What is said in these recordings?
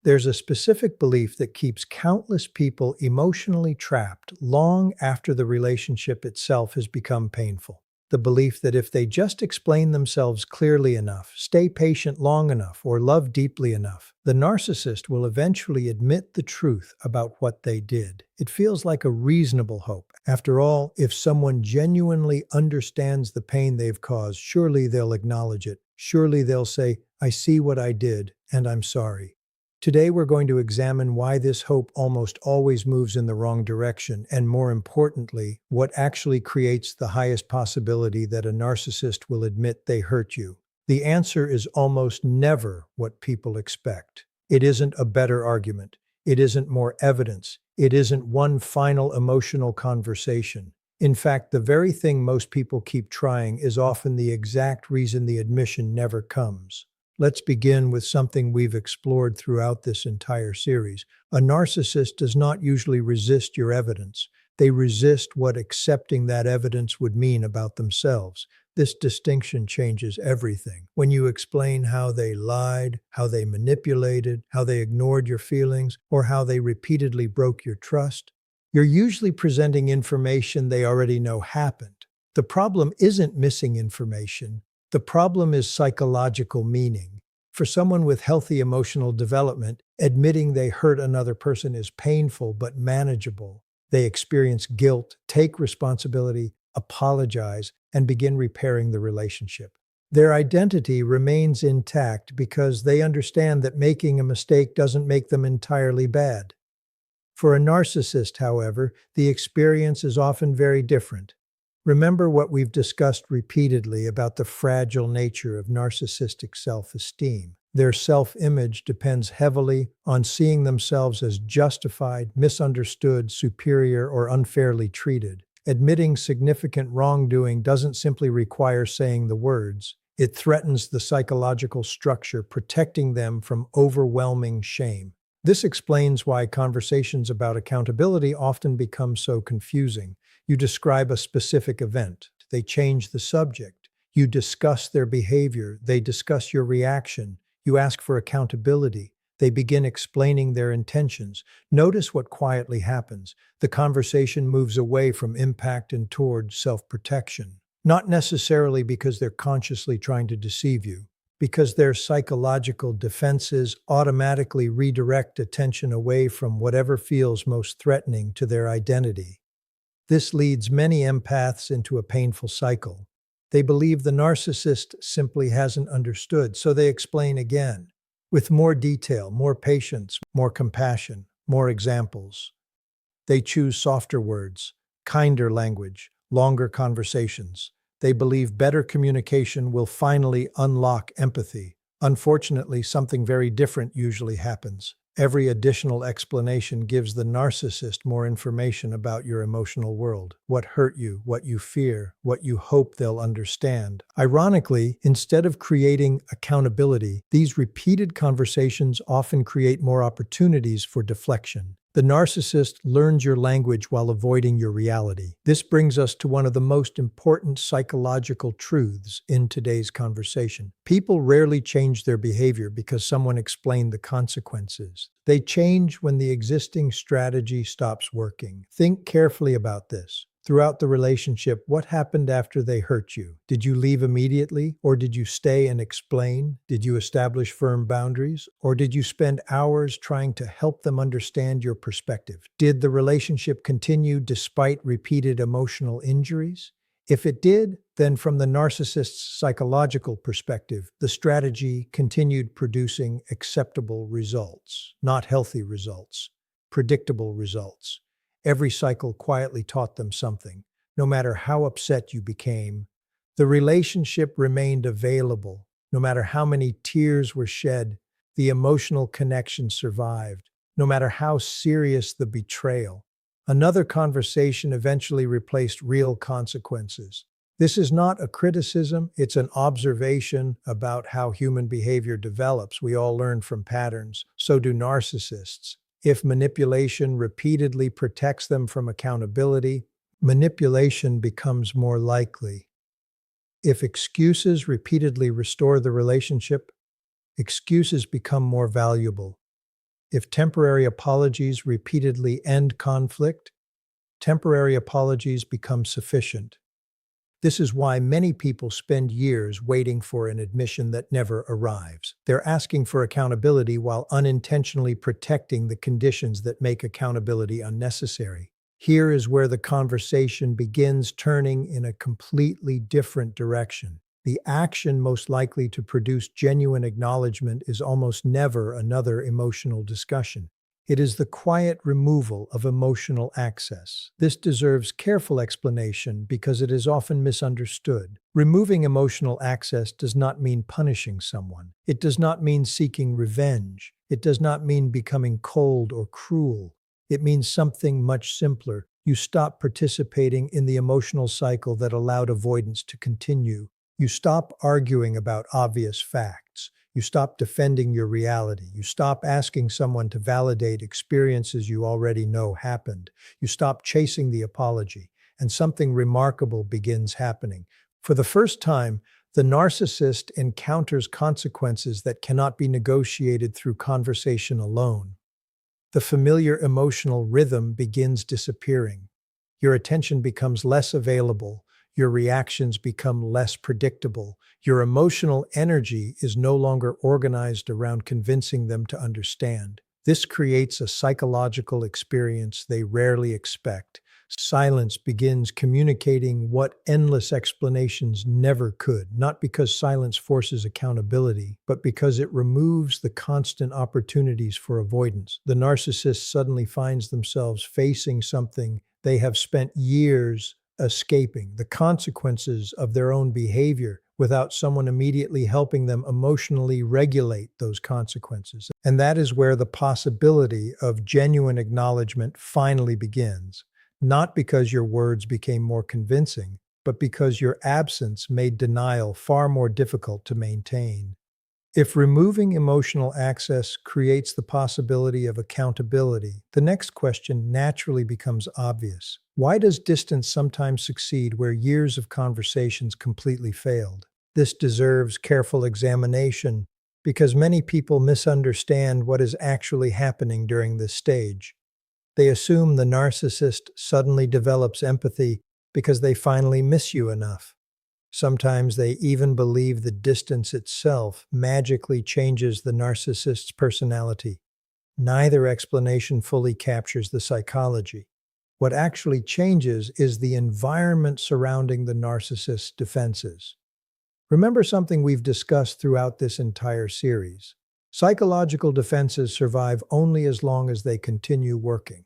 There's a specific belief that keeps countless people emotionally trapped long after the relationship itself has become painful. The belief that if they just explain themselves clearly enough, stay patient long enough, or love deeply enough, the narcissist will eventually admit the truth about what they did. It feels like a reasonable hope. After all, if someone genuinely understands the pain they've caused, surely they'll acknowledge it. Surely they'll say, "I see what I did, and I'm sorry." Today, we're going to examine why this hope almost always moves in the wrong direction, and more importantly, what actually creates the highest possibility that a narcissist will admit they hurt you. The answer is almost never what people expect. It isn't a better argument. It isn't more evidence. It isn't one final emotional conversation. In fact, the very thing most people keep trying is often the exact reason the admission never comes. Let's begin with something we've explored throughout this entire series. A narcissist does not usually resist your evidence. They resist what accepting that evidence would mean about themselves. This distinction changes everything. When you explain how they lied, how they manipulated, how they ignored your feelings, or how they repeatedly broke your trust, you're usually presenting information they already know happened. The problem isn't missing information. The problem is psychological meaning. For someone with healthy emotional development, admitting they hurt another person is painful but manageable. They experience guilt, take responsibility, apologize, and begin repairing the relationship. Their identity remains intact because they understand that making a mistake doesn't make them entirely bad. For a narcissist, however, the experience is often very different. Remember what we've discussed repeatedly about the fragile nature of narcissistic self-esteem. Their self-image depends heavily on seeing themselves as justified, misunderstood, superior, or unfairly treated. Admitting significant wrongdoing doesn't simply require saying the words. It threatens the psychological structure, protecting them from overwhelming shame. This explains why conversations about accountability often become so confusing. You describe a specific event. They change the subject. You discuss their behavior. They discuss your reaction. You ask for accountability. They begin explaining their intentions. Notice what quietly happens. The conversation moves away from impact and toward self-protection. Not necessarily because they're consciously trying to deceive you, because their psychological defenses automatically redirect attention away from whatever feels most threatening to their identity. This leads many empaths into a painful cycle. They believe the narcissist simply hasn't understood, so they explain again, with more detail, more patience, more compassion, more examples. They choose softer words, kinder language, longer conversations. They believe better communication will finally unlock empathy. Unfortunately, something very different usually happens. Every additional explanation gives the narcissist more information about your emotional world, what hurt you, what you fear, what you hope they'll understand. Ironically, instead of creating accountability, these repeated conversations often create more opportunities for deflection. The narcissist learns your language while avoiding your reality. This brings us to one of the most important psychological truths in today's conversation. People rarely change their behavior because someone explained the consequences. They change when the existing strategy stops working. Think carefully about this. Throughout the relationship, what happened after they hurt you? Did you leave immediately, or did you stay and explain? Did you establish firm boundaries, or did you spend hours trying to help them understand your perspective? Did the relationship continue despite repeated emotional injuries? If it did, then from the narcissist's psychological perspective, the strategy continued producing acceptable results, not healthy results, predictable results. Every cycle quietly taught them something. No matter how upset you became, the relationship remained available. No matter how many tears were shed, the emotional connection survived. No matter how serious the betrayal, another conversation eventually replaced real consequences. This is not a criticism, it's an observation about how human behavior develops. We all learn from patterns. So do narcissists. If manipulation repeatedly protects them from accountability, manipulation becomes more likely. If excuses repeatedly restore the relationship, excuses become more valuable. If temporary apologies repeatedly end conflict, temporary apologies become sufficient. This is why many people spend years waiting for an admission that never arrives. They're asking for accountability while unintentionally protecting the conditions that make accountability unnecessary. Here is where the conversation begins turning in a completely different direction. The action most likely to produce genuine acknowledgement is almost never another emotional discussion. It is the quiet removal of emotional access. This deserves careful explanation because it is often misunderstood. Removing emotional access does not mean punishing someone. It does not mean seeking revenge. It does not mean becoming cold or cruel. It means something much simpler. You stop participating in the emotional cycle that allowed avoidance to continue. You stop arguing about obvious facts. You stop defending your reality. You stop asking someone to validate experiences you already know happened. You stop chasing the apology, and something remarkable begins happening. For the first time, the narcissist encounters consequences that cannot be negotiated through conversation alone. The familiar emotional rhythm begins disappearing. Your attention becomes less available. Your reactions become less predictable. Your emotional energy is no longer organized around convincing them to understand. This creates a psychological experience they rarely expect. Silence begins communicating what endless explanations never could, not because silence forces accountability, but because it removes the constant opportunities for avoidance. The narcissist suddenly finds themselves facing something they have spent years escaping, the consequences of their own behavior, without someone immediately helping them emotionally regulate those consequences. And that is where the possibility of genuine acknowledgement finally begins. Not because your words became more convincing, but because your absence made denial far more difficult to maintain. If removing emotional access creates the possibility of accountability, the next question naturally becomes obvious. Why does distance sometimes succeed where years of conversations completely failed? This deserves careful examination because many people misunderstand what is actually happening during this stage. They assume the narcissist suddenly develops empathy because they finally miss you enough. Sometimes they even believe the distance itself magically changes the narcissist's personality. Neither explanation fully captures the psychology. What actually changes is the environment surrounding the narcissist's defenses. Remember something we've discussed throughout this entire series. Psychological defenses survive only as long as they continue working.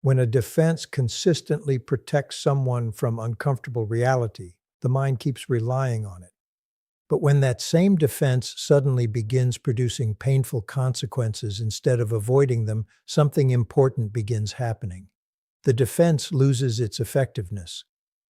When a defense consistently protects someone from uncomfortable reality, the mind keeps relying on it. But when that same defense suddenly begins producing painful consequences instead of avoiding them, something important begins happening. The defense loses its effectiveness.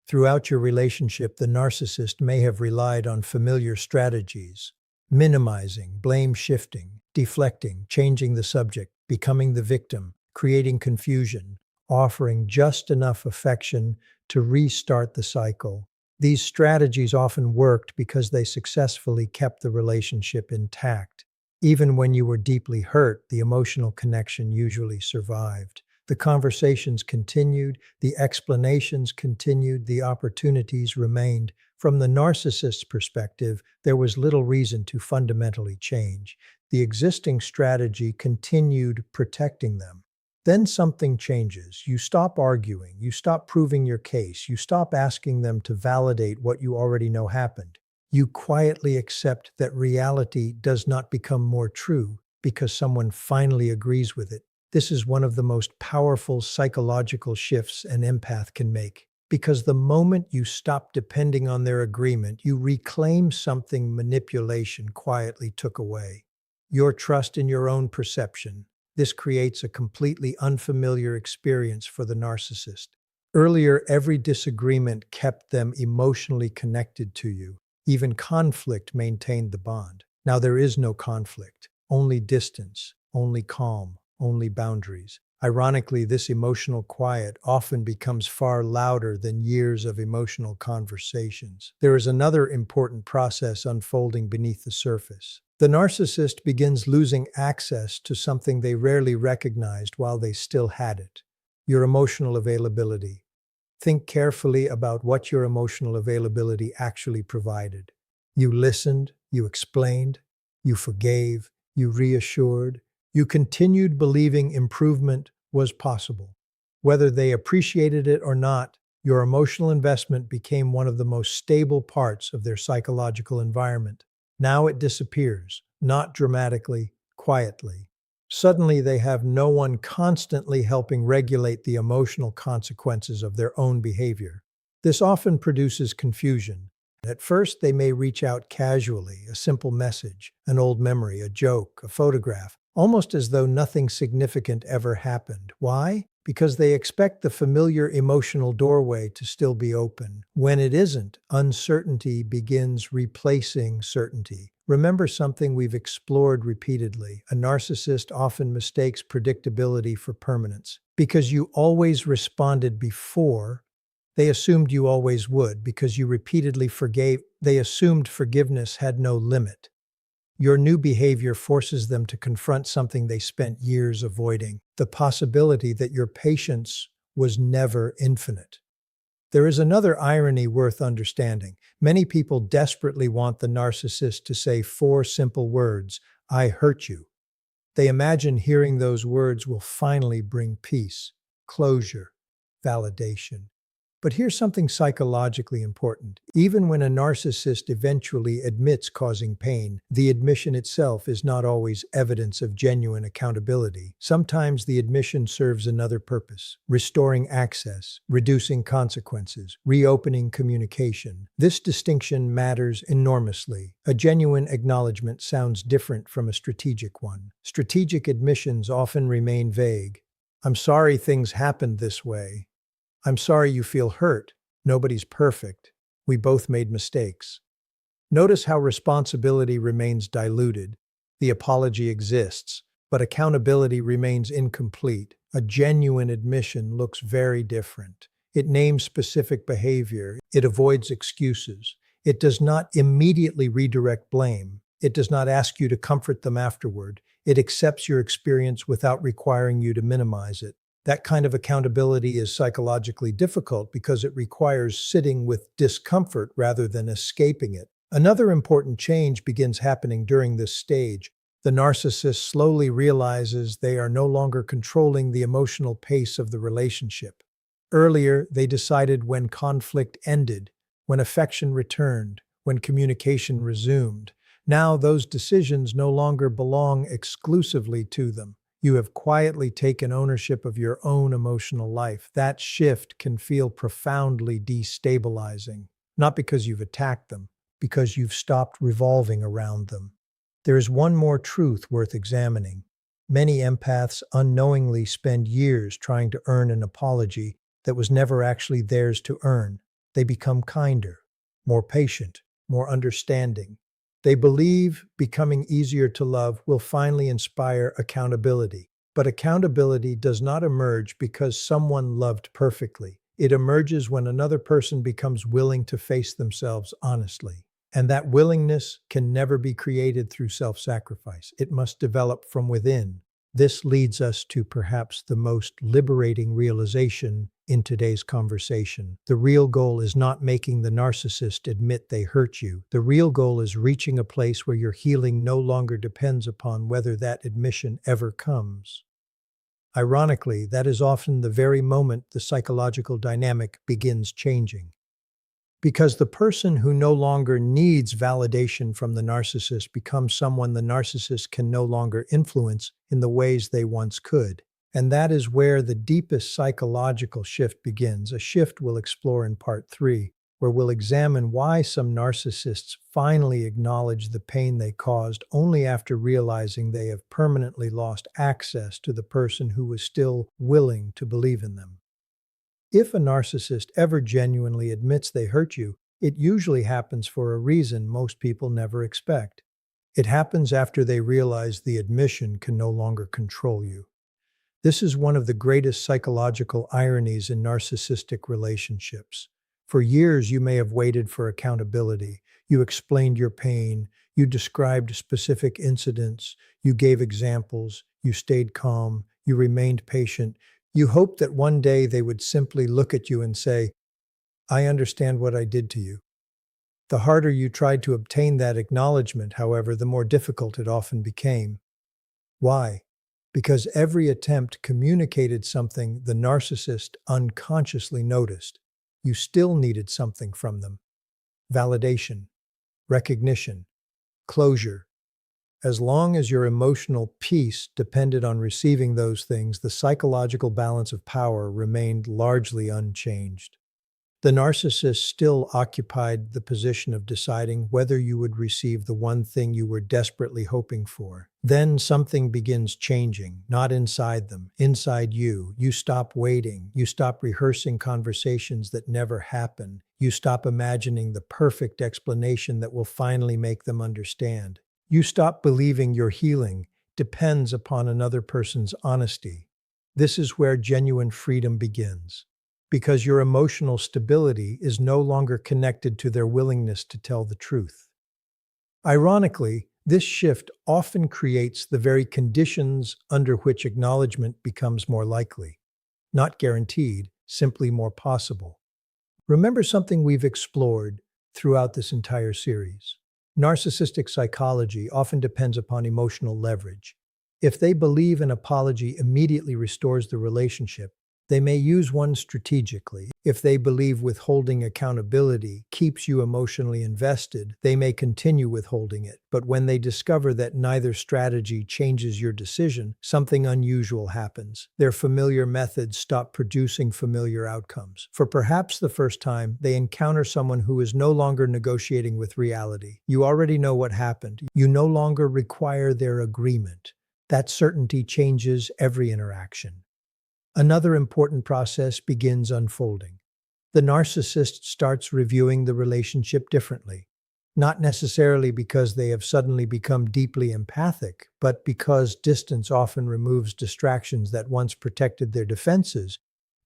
Throughout your relationship, the narcissist may have relied on familiar strategies: minimizing, blame shifting, deflecting, changing the subject, becoming the victim, creating confusion, offering just enough affection to restart the cycle. These strategies often worked because they successfully kept the relationship intact. Even when you were deeply hurt, the emotional connection usually survived. The conversations continued, the explanations continued, the opportunities remained. From the narcissist's perspective, there was little reason to fundamentally change. The existing strategy continued protecting them. Then something changes. You stop arguing, you stop proving your case, you stop asking them to validate what you already know happened. You quietly accept that reality does not become more true because someone finally agrees with it. This is one of the most powerful psychological shifts an empath can make. Because the moment you stop depending on their agreement, you reclaim something manipulation quietly took away: your trust in your own perception. This creates a completely unfamiliar experience for the narcissist. Earlier, every disagreement kept them emotionally connected to you. Even conflict maintained the bond. Now there is no conflict, only distance, only calm, only boundaries. Ironically, this emotional quiet often becomes far louder than years of emotional conversations. There is another important process unfolding beneath the surface: The narcissist begins losing access to something they rarely recognized while they still had it: your emotional availability. Think carefully about what your emotional availability actually provided. You listened, you explained, you forgave, you reassured, you continued believing improvement was possible. Whether they appreciated it or not, your emotional investment became one of the most stable parts of their psychological environment. Now it disappears, not dramatically, quietly. Suddenly, they have no one constantly helping regulate the emotional consequences of their own behavior. This often produces confusion. At first, they may reach out casually, a simple message, an old memory, a joke, a photograph, almost as though nothing significant ever happened. Why? Because they expect the familiar emotional doorway to still be open. When it isn't, uncertainty begins replacing certainty. Remember something we've explored repeatedly. A narcissist often mistakes predictability for permanence. Because you always responded before, they assumed you always would. Because you repeatedly forgave, they assumed forgiveness had no limit. Your new behavior forces them to confront something they spent years avoiding: the possibility that your patience was never infinite. There is another irony worth understanding. Many people desperately want the narcissist to say four simple words: "I hurt you." They imagine hearing those words will finally bring peace, closure, validation. But here's something psychologically important. Even when a narcissist eventually admits causing pain, the admission itself is not always evidence of genuine accountability. Sometimes the admission serves another purpose: restoring access, reducing consequences, reopening communication. This distinction matters enormously. A genuine acknowledgement sounds different from a strategic one. Strategic admissions often remain vague. "I'm sorry things happened this way. I'm sorry you feel hurt. Nobody's perfect. We both made mistakes." Notice how responsibility remains diluted. The apology exists, but accountability remains incomplete. A genuine admission looks very different. It names specific behavior. It avoids excuses. It does not immediately redirect blame. It does not ask you to comfort them afterward. It accepts your experience without requiring you to minimize it. That kind of accountability is psychologically difficult because it requires sitting with discomfort rather than escaping it. Another important change begins happening during this stage. The narcissist slowly realizes they are no longer controlling the emotional pace of the relationship. Earlier, they decided when conflict ended, when affection returned, when communication resumed. Now, those decisions no longer belong exclusively to them. You have quietly taken ownership of your own emotional life. That shift can feel profoundly destabilizing, not because you've attacked them, because you've stopped revolving around them. There is one more truth worth examining. Many empaths unknowingly spend years trying to earn an apology that was never actually theirs to earn. They become kinder, more patient, more understanding. They believe becoming easier to love will finally inspire accountability. But accountability does not emerge because someone loved perfectly. It emerges when another person becomes willing to face themselves honestly. And that willingness can never be created through self-sacrifice. It must develop from within. This leads us to perhaps the most liberating realization in today's conversation. The real goal is not making the narcissist admit they hurt you. The real goal is reaching a place where your healing no longer depends upon whether that admission ever comes. Ironically, that is often the very moment the psychological dynamic begins changing. Because the person who no longer needs validation from the narcissist becomes someone the narcissist can no longer influence in the ways they once could. And that is where the deepest psychological shift begins, a shift we'll explore in part 3, where we'll examine why some narcissists finally acknowledge the pain they caused only after realizing they have permanently lost access to the person who was still willing to believe in them. If a narcissist ever genuinely admits they hurt you, it usually happens for a reason most people never expect. It happens after they realize the admission can no longer control you. This is one of the greatest psychological ironies in narcissistic relationships. For years, you may have waited for accountability. You explained your pain. You described specific incidents. You gave examples. You stayed calm. You remained patient. You hoped that one day they would simply look at you and say, "I understand what I did to you." The harder you tried to obtain that acknowledgement, however, the more difficult it often became. Why? Because every attempt communicated something the narcissist unconsciously noticed. You still needed something from them: validation, recognition, closure. As long as your emotional peace depended on receiving those things, the psychological balance of power remained largely unchanged. The narcissist still occupied the position of deciding whether you would receive the one thing you were desperately hoping for. Then something begins changing, not inside them, inside you. You stop waiting. You stop rehearsing conversations that never happen. You stop imagining the perfect explanation that will finally make them understand. You stop believing your healing depends upon another person's honesty. This is where genuine freedom begins, because your emotional stability is no longer connected to their willingness to tell the truth. Ironically, this shift often creates the very conditions under which acknowledgement becomes more likely. Not guaranteed, simply more possible. Remember something we've explored throughout this entire series. Narcissistic psychology often depends upon emotional leverage. If they believe an apology immediately restores the relationship, they may use one strategically. If they believe withholding accountability keeps you emotionally invested, they may continue withholding it. But when they discover that neither strategy changes your decision, something unusual happens. Their familiar methods stop producing familiar outcomes. For perhaps the first time, they encounter someone who is no longer negotiating with reality. You already know what happened. You no longer require their agreement. That certainty changes every interaction. Another important process begins unfolding. The narcissist starts reviewing the relationship differently, not necessarily because they have suddenly become deeply empathic, but because distance often removes distractions that once protected their defenses.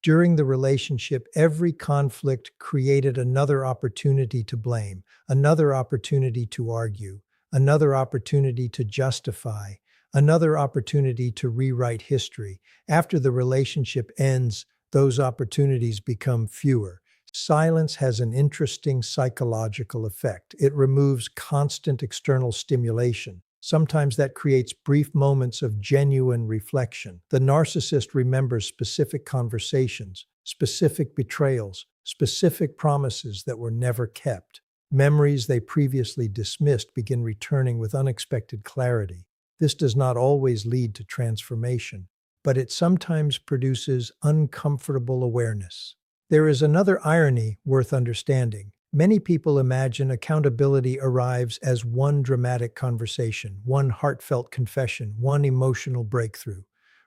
During the relationship, every conflict created another opportunity to blame, another opportunity to argue, another opportunity to justify, another opportunity to rewrite history. After the relationship ends, those opportunities become fewer. Silence has an interesting psychological effect. It removes constant external stimulation. Sometimes that creates brief moments of genuine reflection. The narcissist remembers specific conversations, specific betrayals, specific promises that were never kept. Memories they previously dismissed begin returning with unexpected clarity. This does not always lead to transformation, but it sometimes produces uncomfortable awareness. There is another irony worth understanding. Many people imagine accountability arrives as one dramatic conversation, one heartfelt confession, one emotional breakthrough.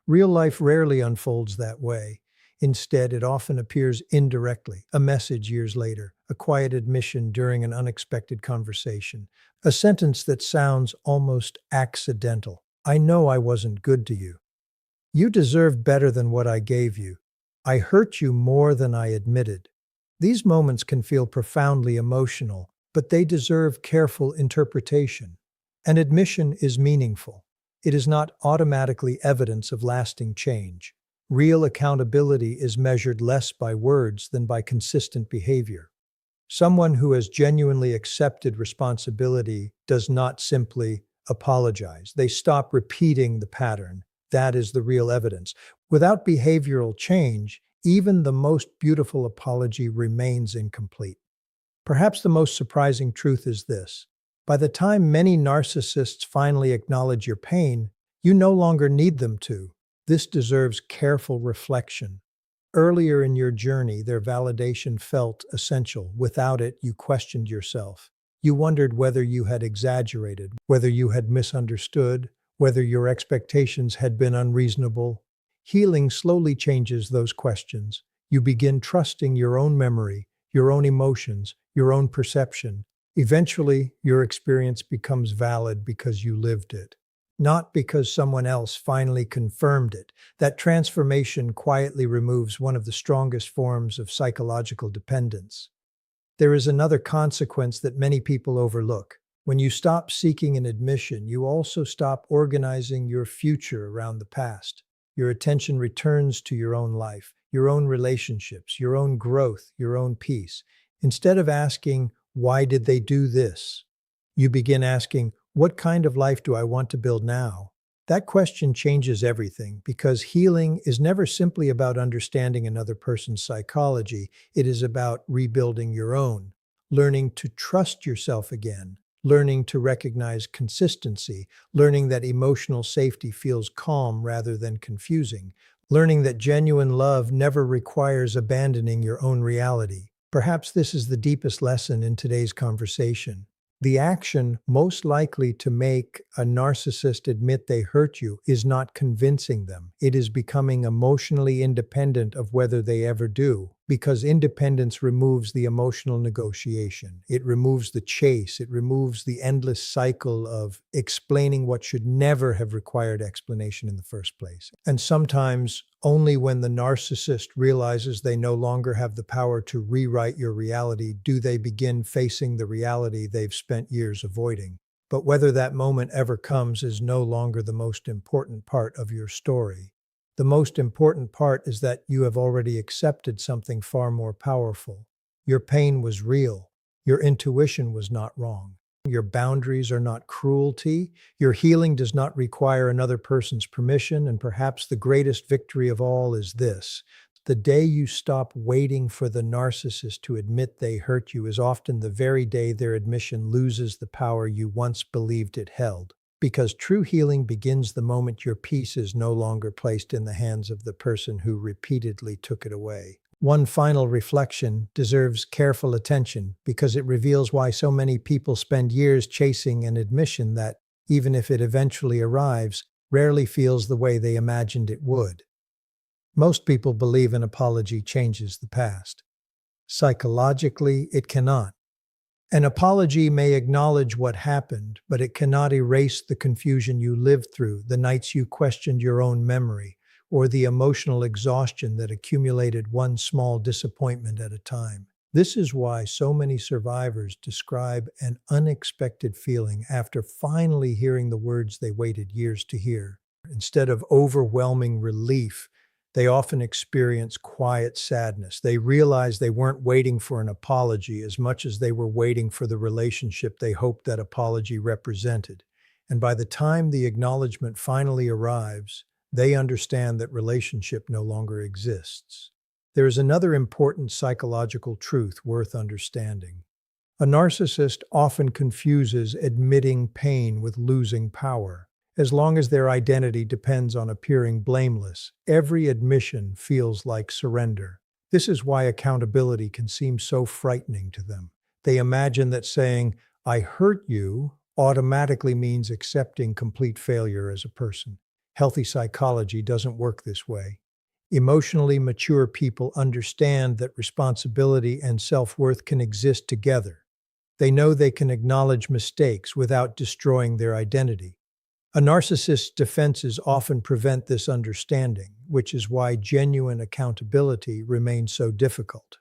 Real life rarely unfolds that way. Instead, it often appears indirectly: a message years later, a quiet admission during an unexpected conversation, a sentence that sounds almost accidental. "I know I wasn't good to you. You deserve better than what I gave you. I hurt you more than I admitted." These moments can feel profoundly emotional, but they deserve careful interpretation. An admission is meaningful. It is not automatically evidence of lasting change. Real accountability is measured less by words than by consistent behavior. Someone who has genuinely accepted responsibility does not simply apologize. They stop repeating the pattern. That is the real evidence. Without behavioral change, even the most beautiful apology remains incomplete. Perhaps the most surprising truth is this: by the time many narcissists finally acknowledge your pain, you no longer need them to. This deserves careful reflection. Earlier in your journey, their validation felt essential. Without it, you questioned yourself. You wondered whether you had exaggerated, whether you had misunderstood, whether your expectations had been unreasonable. Healing slowly changes those questions. You begin trusting your own memory, your own emotions, your own perception. Eventually, your experience becomes valid because you lived it, not because someone else finally confirmed it. That transformation quietly removes one of the strongest forms of psychological dependence. There is another consequence that many people overlook. When you stop seeking an admission, you also stop organizing your future around the past. Your attention returns to your own life, your own relationships, your own growth, your own peace. Instead of asking, why did they do this? You begin asking, what kind of life do I want to build now? That question changes everything because healing is never simply about understanding another person's psychology. It is about rebuilding your own, learning to trust yourself again, learning to recognize consistency, learning that emotional safety feels calm rather than confusing, learning that genuine love never requires abandoning your own reality. Perhaps this is the deepest lesson in today's conversation. The action most likely to make a narcissist admit they hurt you is not convincing them. It is becoming emotionally independent of whether they ever do, because independence removes the emotional negotiation. It removes the chase. It removes the endless cycle of explaining what should never have required explanation in the first place. And sometimes, only when the narcissist realizes they no longer have the power to rewrite your reality do they begin facing the reality they've spent years avoiding. But whether that moment ever comes is no longer the most important part of your story. The most important part is that you have already accepted something far more powerful. Your pain was real. Your intuition was not wrong. Your boundaries are not cruelty. Your healing does not require another person's permission. And perhaps the greatest victory of all is this: the day you stop waiting for the narcissist to admit they hurt you is often the very day their admission loses the power you once believed it held. Because true healing begins the moment your peace is no longer placed in the hands of the person who repeatedly took it away. One final reflection deserves careful attention because it reveals why so many people spend years chasing an admission that, even if it eventually arrives, rarely feels the way they imagined it would. Most people believe an apology changes the past. Psychologically, it cannot. An apology may acknowledge what happened, but it cannot erase the confusion you lived through, the nights you questioned your own memory, or the emotional exhaustion that accumulated one small disappointment at a time. This is why so many survivors describe an unexpected feeling after finally hearing the words they waited years to hear. Instead of overwhelming relief, they often experience quiet sadness. They realize they weren't waiting for an apology as much as they were waiting for the relationship they hoped that apology represented. And by the time the acknowledgement finally arrives, they understand that relationship no longer exists. There is another important psychological truth worth understanding. A narcissist often confuses admitting pain with losing power. As long as their identity depends on appearing blameless, every admission feels like surrender. This is why accountability can seem so frightening to them. They imagine that saying, "I hurt you," automatically means accepting complete failure as a person. Healthy psychology doesn't work this way. Emotionally mature people understand that responsibility and self-worth can exist together. They know they can acknowledge mistakes without destroying their identity. A narcissist's defenses often prevent this understanding, which is why genuine accountability remains so difficult.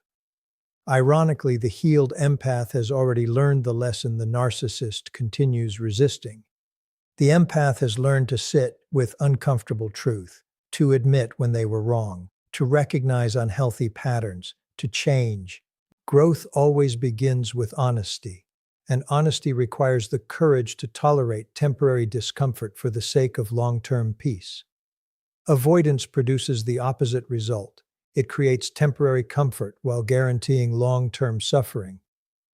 Ironically, the healed empath has already learned the lesson the narcissist continues resisting. The empath has learned to sit with uncomfortable truth, to admit when they were wrong, to recognize unhealthy patterns, to change. Growth always begins with honesty, and honesty requires the courage to tolerate temporary discomfort for the sake of long-term peace. Avoidance produces the opposite result. It creates temporary comfort while guaranteeing long-term suffering.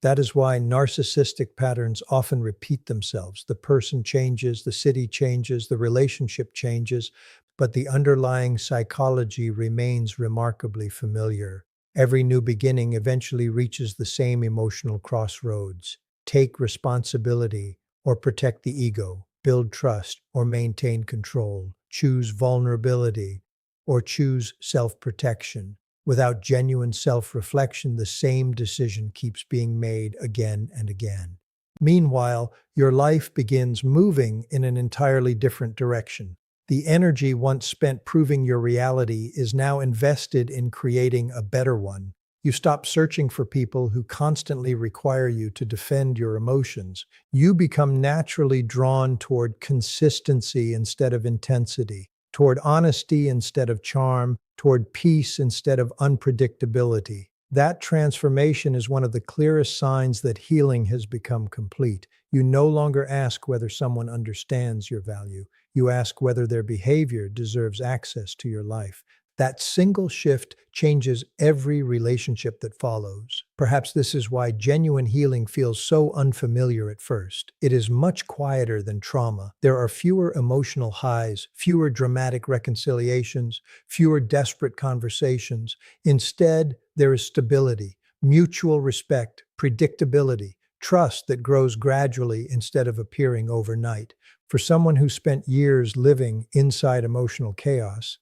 That is why narcissistic patterns often repeat themselves. The person changes, the city changes, the relationship changes, but the underlying psychology remains remarkably familiar. Every new beginning eventually reaches the same emotional crossroads. Take responsibility or protect the ego, build trust or maintain control, choose vulnerability or choose self-protection. Without genuine self-reflection, the same decision keeps being made again and again. Meanwhile, your life begins moving in an entirely different direction. The energy once spent proving your reality is now invested in creating a better one. You stop searching for people who constantly require you to defend your emotions. You become naturally drawn toward consistency instead of intensity, toward honesty instead of charm, toward peace instead of unpredictability. That transformation is one of the clearest signs that healing has become complete. You no longer ask whether someone understands your value. You ask whether their behavior deserves access to your life. That single shift changes every relationship that follows. Perhaps this is why genuine healing feels so unfamiliar at first. It is much quieter than trauma. There are fewer emotional highs, fewer dramatic reconciliations, fewer desperate conversations. Instead, there is stability, mutual respect, predictability, trust that grows gradually instead of appearing overnight. For someone who spent years living inside emotional chaos,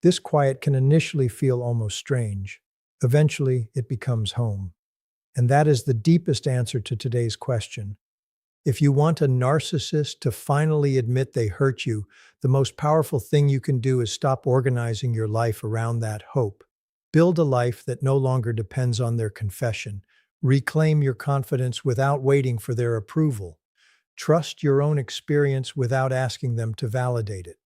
this quiet can initially feel almost strange. Eventually, it becomes home. And that is the deepest answer to today's question. If you want a narcissist to finally admit they hurt you, the most powerful thing you can do is stop organizing your life around that hope. Build a life that no longer depends on their confession. Reclaim your confidence without waiting for their approval. Trust your own experience without asking them to validate it.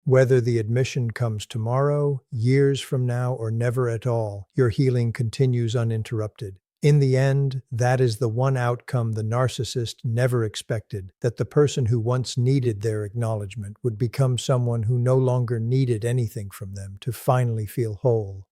Whether the admission comes tomorrow, years from now, or never at all, your healing continues uninterrupted. In the end, that is the one outcome the narcissist never expected, that the person who once needed their acknowledgement would become someone who no longer needed anything from them to finally feel whole.